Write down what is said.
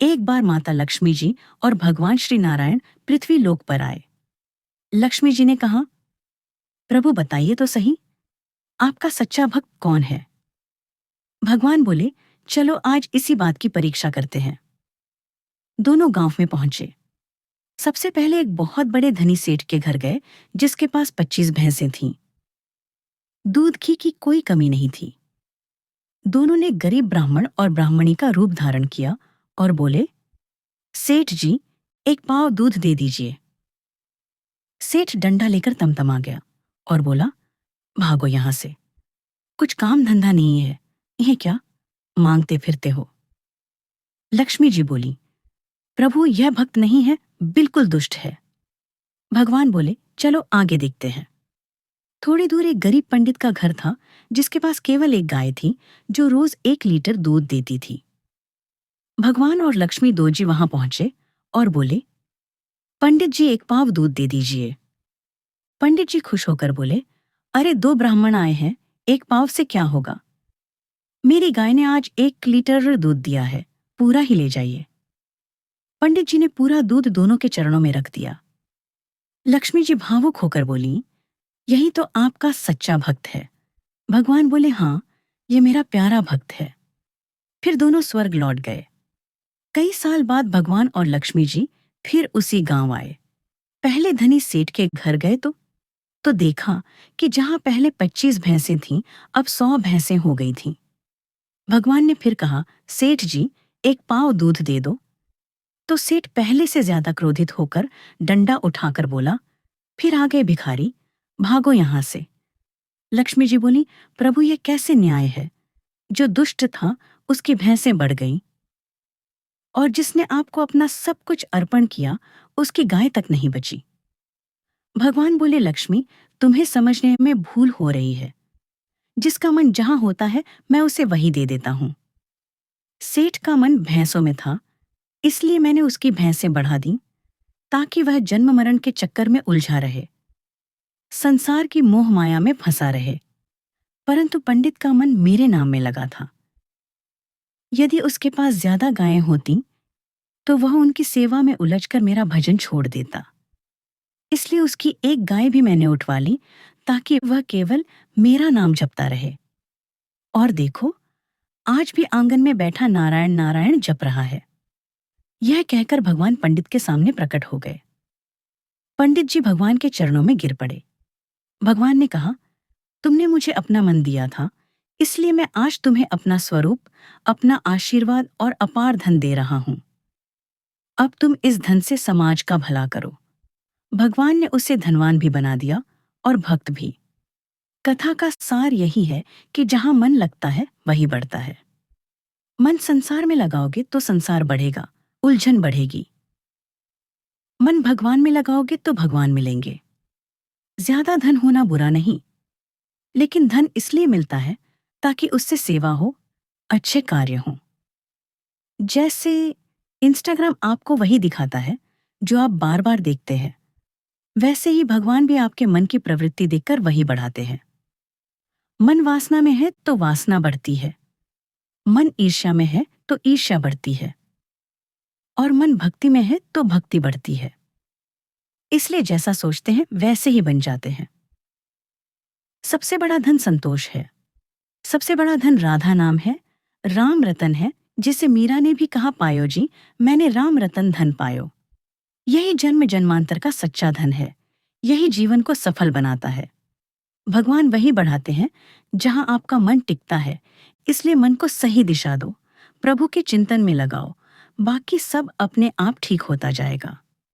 एक बार माता लक्ष्मी जी और भगवान श्री नारायण पृथ्वी लोक पर आए। लक्ष्मी जी ने कहा, प्रभु बताइए तो सही, आपका सच्चा भक्त कौन है? भगवान बोले, चलो आज इसी बात की परीक्षा करते हैं। दोनों गांव में पहुंचे। सबसे पहले एक बहुत बड़े धनी सेठ के घर गए, जिसके पास 25 भैंसें थीं। दूध घी की कोई कमी नहीं थी। दोनों ने गरीब ब्राह्मण और ब्राह्मणी का रूप धारण किया और बोले, सेठ जी, एक पाव दूध दे दीजिए। सेठ डंडा लेकर तमतमा गया और बोला, भागो यहां से, कुछ काम धंधा नहीं है, यह क्या मांगते फिरते हो? लक्ष्मी जी बोली, प्रभु यह भक्त नहीं है, बिल्कुल दुष्ट है। भगवान बोले, चलो आगे देखते हैं। थोड़ी दूर एक गरीब पंडित का घर था, जिसके पास केवल एक गाय थी, जो रोज 1 लीटर दूध देती थी। भगवान और लक्ष्मी दो जी वहां पहुंचे और बोले, पंडित जी, एक पाव दूध दे दीजिए। पंडित जी खुश होकर बोले, अरे 2 ब्राह्मण आए हैं, एक पाव से क्या होगा? मेरी गाय ने आज 1 लीटर दूध दिया है, पूरा ही ले जाइए। पंडित जी ने पूरा दूध दोनों के चरणों में रख दिया। लक्ष्मी जी भावुक होकर बोली, यही तो आपका सच्चा भक्त है। भगवान बोले, हाँ, ये मेरा प्यारा भक्त है। फिर दोनों स्वर्ग लौट गए। कई साल बाद भगवान और लक्ष्मी जी फिर उसी गांव आए। पहले धनी सेठ के घर गए तो देखा कि जहां पहले 25 भैंसें थीं, अब 100 भैंसें हो गई थीं। भगवान ने फिर कहा, सेठ जी, एक पाव दूध दे दो। तो सेठ पहले से ज्यादा क्रोधित होकर डंडा उठाकर बोला, फिर आ गए भिखारी, भागो यहां से। लक्ष्मी जी बोली, प्रभु ये कैसे न्याय है? जो दुष्ट था उसकी भैंसें बढ़ गईं, और जिसने आपको अपना सब कुछ अर्पण किया उसकी गाय तक नहीं बची। भगवान बोले, लक्ष्मी, तुम्हें समझने में भूल हो रही है। जिसका मन जहां होता है मैं उसे वही दे देता हूं। सेठ का मन भैंसों में था, इसलिए मैंने उसकी भैंसें बढ़ा दी, ताकि वह जन्म मरण के चक्कर में उलझा रहे, संसार की मोह माया में फंसा रहे। परंतु पंडित का मन मेरे नाम में लगा था। यदि उसके पास ज्यादा गायें होती तो वह उनकी सेवा में उलझकर मेरा भजन छोड़ देता। इसलिए उसकी एक गाय भी मैंने उठवा ली, ताकि वह केवल मेरा नाम जपता रहे। और देखो, आज भी आंगन में बैठा नारायण नारायण जप रहा है। यह कहकर भगवान पंडित के सामने प्रकट हो गए। पंडित जी भगवान के चरणों में गिर पड़े। भगवान ने कहा, तुमने मुझे अपना मन दिया था, इसलिए मैं आज तुम्हें अपना स्वरूप, अपना आशीर्वाद और अपार धन दे रहा हूं। अब तुम इस धन से समाज का भला करो। भगवान ने उसे धनवान भी बना दिया और भक्त भी। कथा का सार यही है कि जहां मन लगता है वही बढ़ता है। मन संसार में लगाओगे तो संसार बढ़ेगा, उलझन बढ़ेगी। मन भगवान में लगाओगे तो भगवान मिलेंगे। ज्यादा धन होना बुरा नहीं, लेकिन धन इसलिए मिलता है ताकि उससे सेवा हो, अच्छे कार्य हों। जैसे इंस्टाग्राम आपको वही दिखाता है जो आप बार बार देखते हैं, वैसे ही भगवान भी आपके मन की प्रवृत्ति देखकर वही बढ़ाते हैं। मन वासना में है तो वासना बढ़ती है, मन ईर्ष्या में है तो ईर्ष्या बढ़ती है, और मन भक्ति में है तो भक्ति बढ़ती है। इसलिए जैसा सोचते हैं वैसे ही बन जाते हैं। सबसे बड़ा धन संतोष है। सबसे बड़ा धन राधा नाम है, राम रतन है, जिसे मीरा ने भी कहा, पायो जी, मैंने राम रतन धन पायो। यही जन्म जन्मांतर का सच्चा धन है, यही जीवन को सफल बनाता है। भगवान वही बढ़ाते हैं जहां आपका मन टिकता है, इसलिए मन को सही दिशा दो, प्रभु के चिंतन में लगाओ, बाकी सब अपने आप ठीक होता जाएगा।